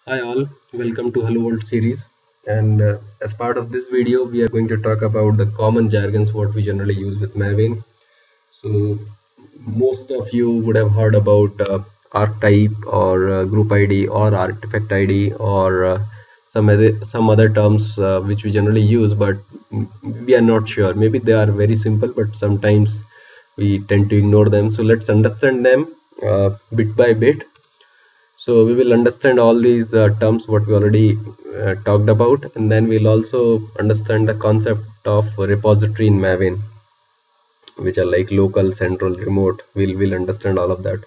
Hi all, welcome to Hello World series. And as part of this video, we are going to talk about the common jargons what we generally use with Maven. So most of you would have heard about archetype or group ID or artifact ID or some other terms which we generally use, but we are not sure. Maybe they are very simple, but sometimes we tend to ignore them. So let's understand them bit by bit. So we will understand all these terms what we already talked about, and then we'll also understand the concept of repository in Maven, which are like local, central, remote. We'll understand all of that.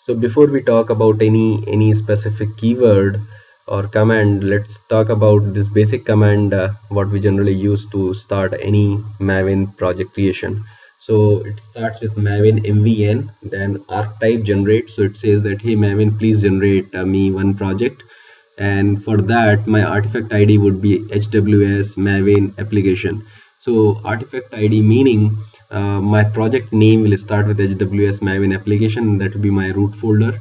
So before we talk about any specific keyword or command, let's talk about this basic command what we generally use to start any Maven project creation. So it starts with Maven mvn, then archetype generate. So it says that, hey Maven, please generate me one project, and for that my artifact ID would be HWS Maven application. So artifact ID meaning my project name will start with HWS Maven application, that will be my root folder,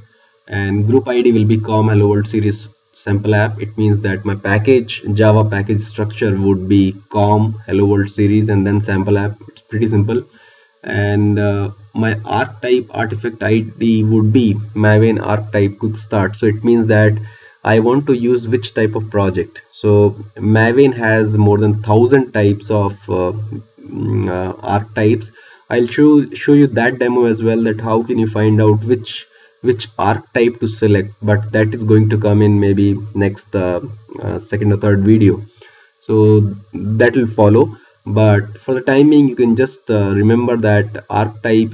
and group ID will be com hello world series sample app. It means that my package Java package structure would be com hello world series and then sample app. It's pretty simple. And my archetype artifact ID would be Maven archetype quick start. So it means that I want to use which type of project. So Maven has more than 1,000 types of archetypes. I'll show you that demo as well, that how can you find out which archetype to select, but that is going to come in maybe next second or third video. So that will follow, but for the timing you can just remember that archetype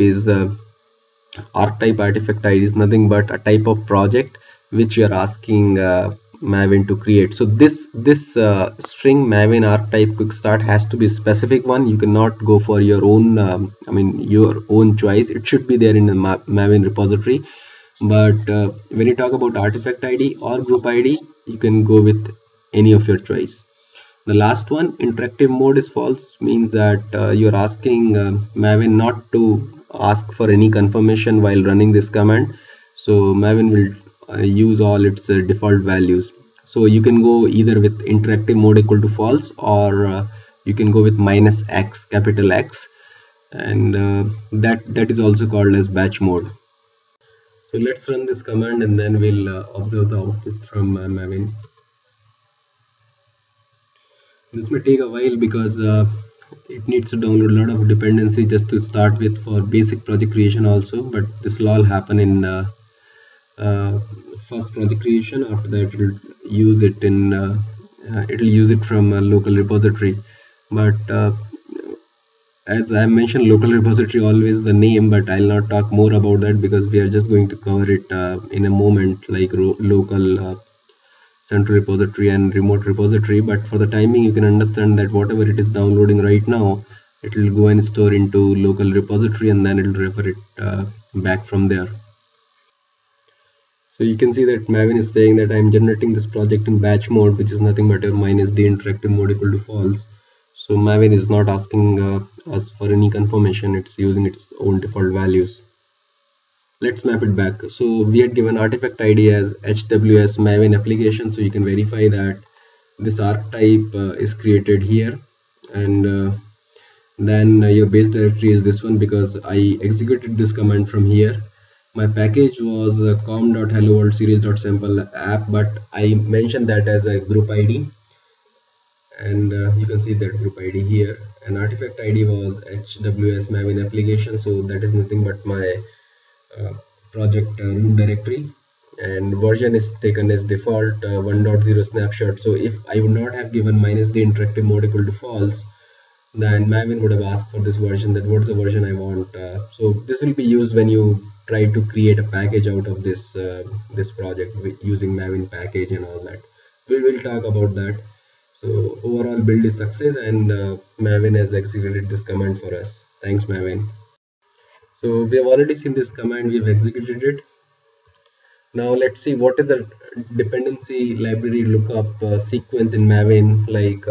artifact ID is nothing but a type of project which you are asking Maven to create. So this string Maven archetype quick start has to be a specific one. You cannot go for your own your own choice. It should be there in the Maven repository. But when you talk about artifact ID or group ID, you can go with any of your choice. The last one, interactive mode is false, means that you're asking Maven not to ask for any confirmation while running this command. So Maven will use all its default values. So you can go either with interactive mode equal to false, or you can go with -X, capital X, and that is also called as batch mode. So let's run this command and then we'll observe the output from Maven. This may take a while because it needs to download a lot of dependency just to start with for basic project creation also, but this will all happen in uh, first project creation. After that it will use it from a local repository. But as I mentioned, local repository always the name, but I'll not talk more about that because we are just going to cover it in a moment, like local central repository and remote repository. But for the timing, you can understand that whatever it is downloading right now, it will go and store into local repository, and then it will refer it back from there. So you can see that Maven is saying that I'm generating this project in batch mode, which is nothing but a -D interactive mode equal to false. So Maven is not asking us for any confirmation. It's using its own default values. Let's map it back. So we had given artifact ID as HWS Maven application, so you can verify that this archetype is created here, and then your base directory is this one because I executed this command from here. My package was com.helloworldseries.sample app, but I mentioned that as a group ID, and you can see that group ID here. And artifact ID was HWS Maven application, so that is nothing but my project root directory, and version is taken as default 1.0 snapshot. So if I would not have given -D interactive mode equal to false, then Maven would have asked for this version, that what's the version I want. So this will be used when you try to create a package out of this project using Maven package and all that. We will talk about that. So overall build is success, and Maven has executed this command for us. Thanks Maven. So we have already seen this command, we have executed it. Now let's see what is the dependency library lookup sequence in Maven. Like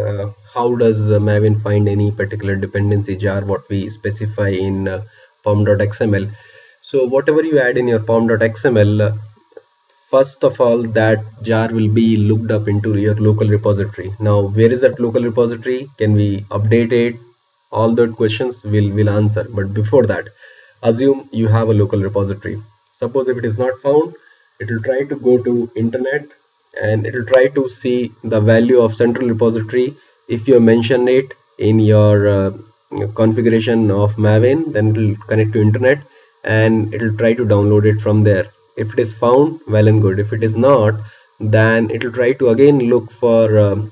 how does Maven find any particular dependency jar what we specify in pom.xml. So whatever you add in your pom.xml, first of all that jar will be looked up into your local repository. Now where is that local repository? Can we update it? All those questions will answer. But before that, assume you have a local repository. Suppose if it is not found, it will try to go to internet and it will try to see the value of central repository. If you mention it in your configuration of Maven, then it will connect to internet and it will try to download it from there. If it is found, well and good. If it is not, then it will try to again look for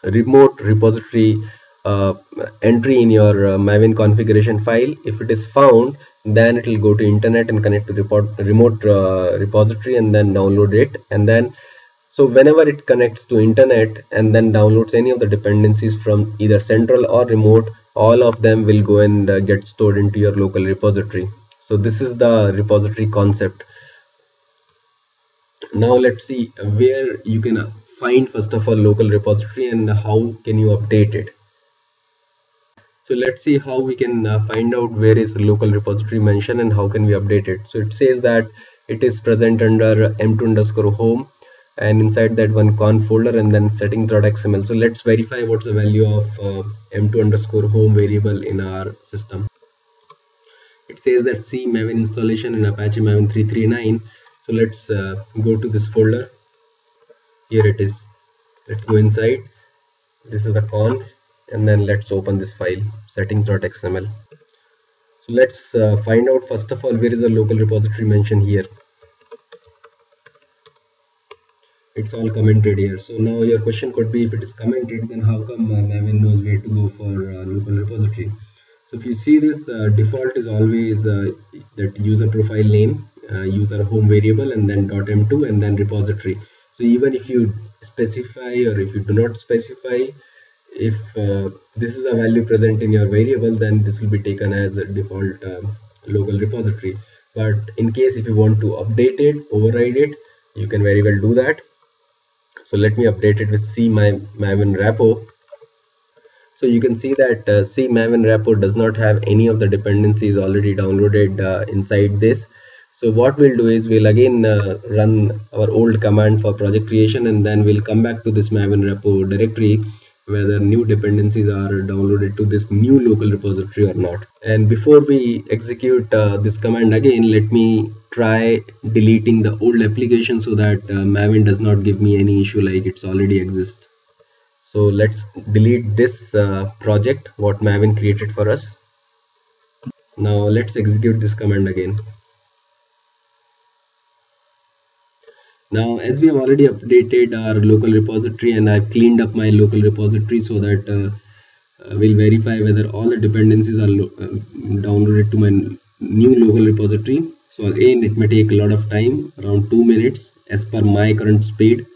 remote repository uh, entry in your Maven configuration file. If it is found, then it will go to internet and connect to remote repository and then download it. And then so whenever it connects to internet and then downloads any of the dependencies from either central or remote, all of them will go and get stored into your local repository. So this is the repository concept. Now let's see where you can find first of all local repository and how can you update it. So let's see how we can find out where is local repository mentioned and how can we update it. So it says that it is present under m2_home and inside that one conf folder and then settings.xml. So let's verify what's the value of m2_home variable in our system. It says that C Maven installation in Apache Maven 339. So let's go to this folder. Here it is. Let's go inside. This is the conf and then let's open this file settings.xml. So let's find out first of all where is the local repository mentioned here. It's all commented here. So now your question could be, if it is commented, then how come Maven knows where to go for local repository? So if you see this, default is always that user profile name, user home variable, and then .m2 and then repository. So even if you specify or if you do not specify, if this is a value present in your variable, then this will be taken as a default local repository. But in case if you want to update it, override it, you can very well do that. So let me update it with C Maven repo. So you can see that C Maven repo does not have any of the dependencies already downloaded inside this. So what we'll do is we'll again run our old command for project creation and then we'll come back to this Maven repo directory whether new dependencies are downloaded to this new local repository or not. And before we execute this command again, let me try deleting the old application so that Maven does not give me any issue like it's already exists. So let's delete this project what Maven created for us. Now let's execute this command again. Now as we have already updated our local repository and I've cleaned up my local repository so that we'll verify whether all the dependencies are downloaded to my new local repository. So again it may take a lot of time, around 2 minutes as per my current speed,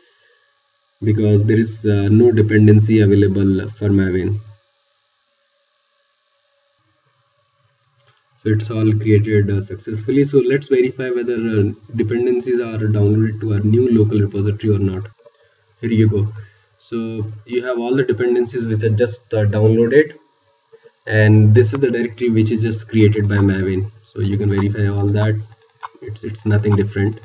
because there is no dependency available for Maven. So it's all created successfully. So let's verify whether dependencies are downloaded to our new local repository or not. Here you go. So you have all the dependencies which are just downloaded, and this is the directory which is just created by Maven. So you can verify all that. It's nothing different.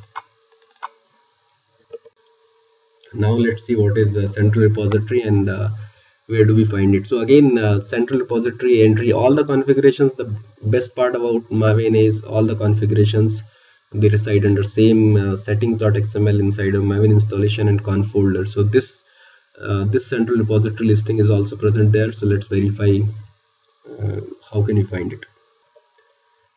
Now let's see what is a central repository and where do we find it. So again, central repository entry, all the configurations, the best part about Maven is all the configurations, they reside under same settings.xml inside of Maven installation and conf folder. So this central repository listing is also present there. So let's verify how can you find it.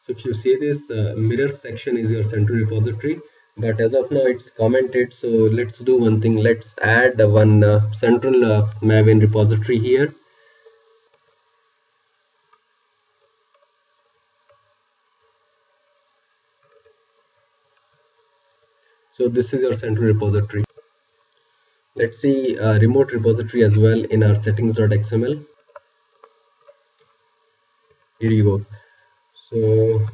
So if you see this mirror section is your central repository, but as of now it's commented. So let's do one thing, let's add one central Maven repository here. So this is your central repository. Let's see remote repository as well in our settings.xml. Here you go. So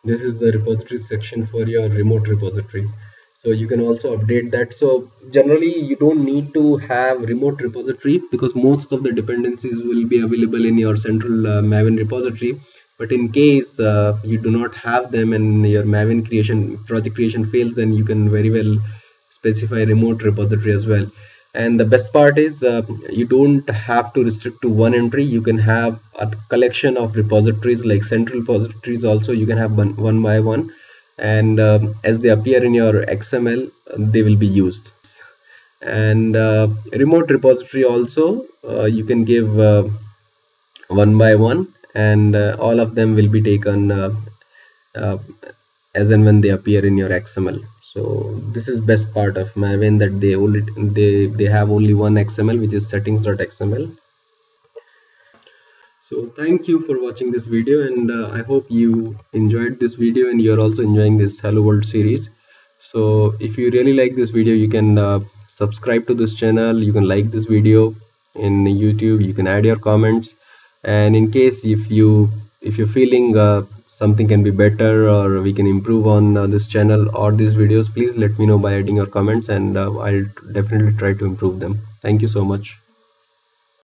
this is the repository section for your remote repository. So you can also update that. So generally you don't need to have remote repository because most of the dependencies will be available in your central Maven repository. But in case you do not have them and your Maven project creation fails, then you can very well specify remote repository as well. And the best part is you don't have to restrict to one entry. You can have a collection of repositories, like central repositories also. You can have one by one, and as they appear in your XML, they will be used. And remote repository also, you can give one by one, and all of them will be taken uh, as and when they appear in your XML. So this is best part of Maven, that they have only one XML, which is settings.xml. So thank you for watching this video, and I hope you enjoyed this video and you're also enjoying this Hello World series. So if you really like this video, you can subscribe to this channel, you can like this video in YouTube, you can add your comments, and in case if you're feeling something can be better or we can improve on this channel or these videos, please let me know by adding your comments, and I'll definitely try to improve them. Thank you so much.